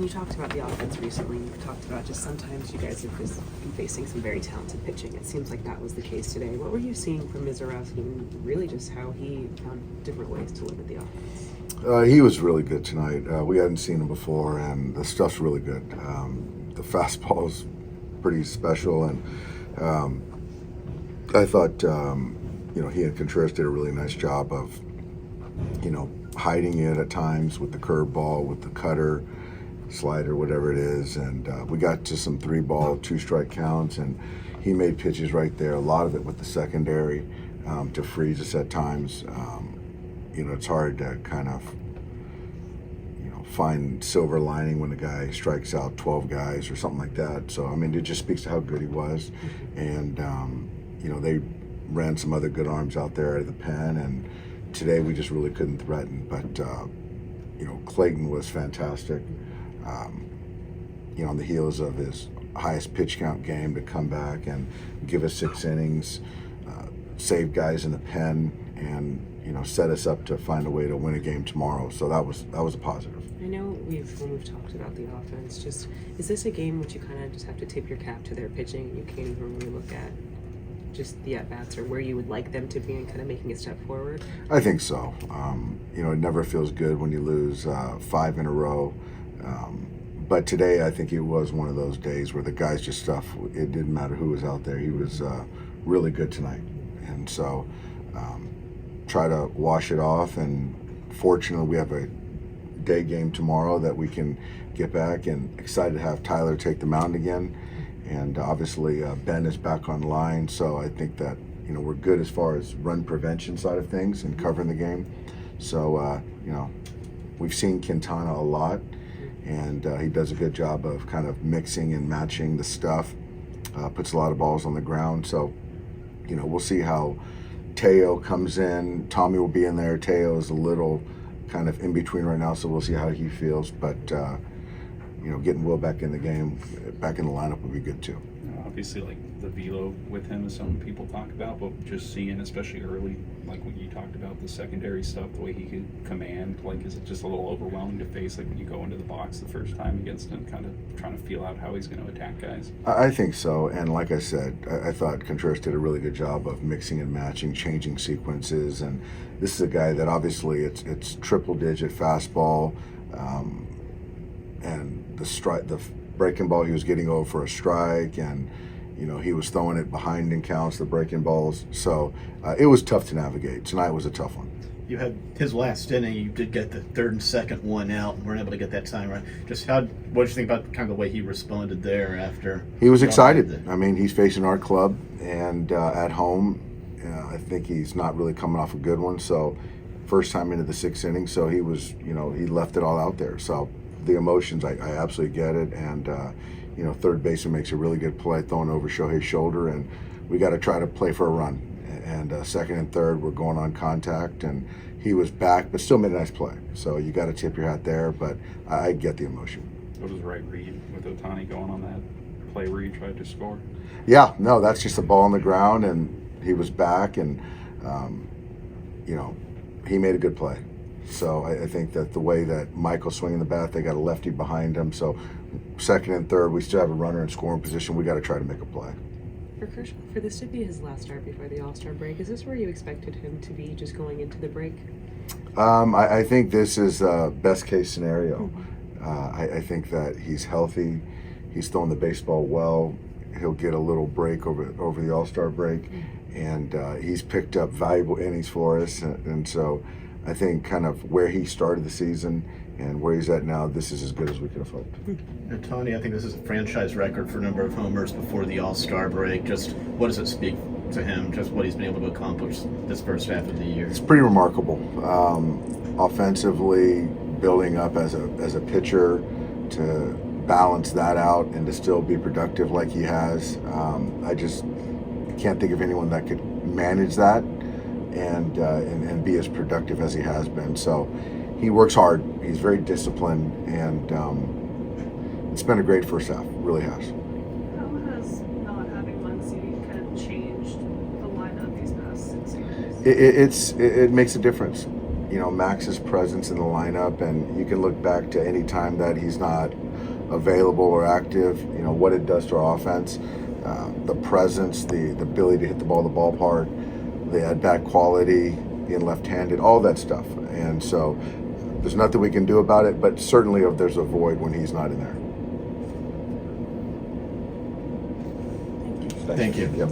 you talked about the offense recently, you talked about just sometimes you guys have just been facing some very talented pitching. It seems like that was the case today. What were you seeing from Misiorowski and really just how he found different ways to limit the offense? He was really good tonight. We hadn't seen him before, and the stuff's really good. The fastball is pretty special, and I thought, he and Contreras did a really nice job of, hiding it at times with the curveball, with the cutter, slider, whatever it is. And we got to some 3-ball, 2-strike counts, and he made pitches right there, a lot of it with the secondary to freeze us at times. It's hard to kind of, find silver lining when a guy strikes out 12 guys or something like that. So, it just speaks to how good he was. And, they ran some other good arms out there out of the pen, and today we just really couldn't threaten. But, Clayton was fantastic. On the heels of his highest pitch count game to come back and give us 6 innings, save guys in the pen, and, set us up to find a way to win a game tomorrow. So that was a positive. I know when we've talked about the offense, just is this a game which you kind of just have to tip your cap to their pitching and you can't even really look at just the at-bats or where you would like them to be and kind of making a step forward? I think so. It never feels good when you lose 5 in a row. But today I think it was one of those days where the guys just stuff. It didn't matter who was out there. He was really good tonight. And so try to wash it off. And fortunately we have a day game tomorrow that we can get back, and excited to have Tyler take the mound again. And obviously Ben is back online, so I think that we're good as far as run prevention side of things and covering the game. So we've seen Quintana a lot, and he does a good job of kind of mixing and matching the stuff. Puts a lot of balls on the ground. So we'll see how Teo comes in. Tommy will be in there. Teo is a little kind of in between right now, so we'll see how he feels. But getting Will back in the game, back in the lineup would be good too. Obviously, like the velo with him is something people talk about, but just seeing, especially early, like when you talked about the secondary stuff, the way he could command, like is it just a little overwhelming to face, like when you go into the box the first time against him, kind of trying to feel out how he's going to attack guys? I think so, and like I said, I thought Contreras did a really good job of mixing and matching, changing sequences, and this is a guy that obviously it's triple-digit fastball, and the breaking ball he was getting over for a strike, and he was throwing it behind in counts, the breaking balls. So it was tough to navigate. Tonight was a tough one. You had his last inning. You did get the third and second one out, and weren't able to get that time right. Just what did you think about kind of the way he responded there after? He was excited. He's facing our club and at home. I think he's not really coming off a good one. So first time into the 6th inning. So he was, he left it all out there. So the emotions, I absolutely get it. And, third baseman makes a really good play, throwing over Shohei's shoulder, and we got to try to play for a run. And second and third, we're going on contact, and he was back, but still made a nice play. So you got to tip your hat there, but I get the emotion. What was the right read with Ohtani going on that play where he tried to score? Yeah, no, that's just a ball on the ground, and he was back, and, he made a good play. So I think that the way that Michael's swinging the bat, they got a lefty behind him. So second and third, we still have a runner in scoring position. We got to try to make a play. For Kershaw, for this to be his last start before the All-Star break, is this where you expected him to be just going into the break? I think this is best case scenario. I think that he's healthy. He's throwing the baseball well. He'll get a little break over the All-Star break. And he's picked up valuable innings for us. And so I think kind of where he started the season and where he's at now, this is as good as we could have hoped. And Tony, I think this is a franchise record for number of homers before the All-Star break. Just what does it speak to him, just what he's been able to accomplish this first half of the year? It's pretty remarkable. Offensively, building up as a pitcher to balance that out and to still be productive like he has. I just can't think of anyone that could manage that and be as productive as he has been. So he works hard. He's very disciplined, and it's been a great first half. It really has. How has not having Muncy kind of changed the lineup these past 6 years? It makes a difference. Max's presence in the lineup, and you can look back to any time that he's not available or active, what it does to our offense, the presence, the ability to hit the ball in the ballpark, the at-bat quality, being left-handed, all that stuff. And so there's nothing we can do about it, but certainly there's a void when he's not in there. Thank you. Yep.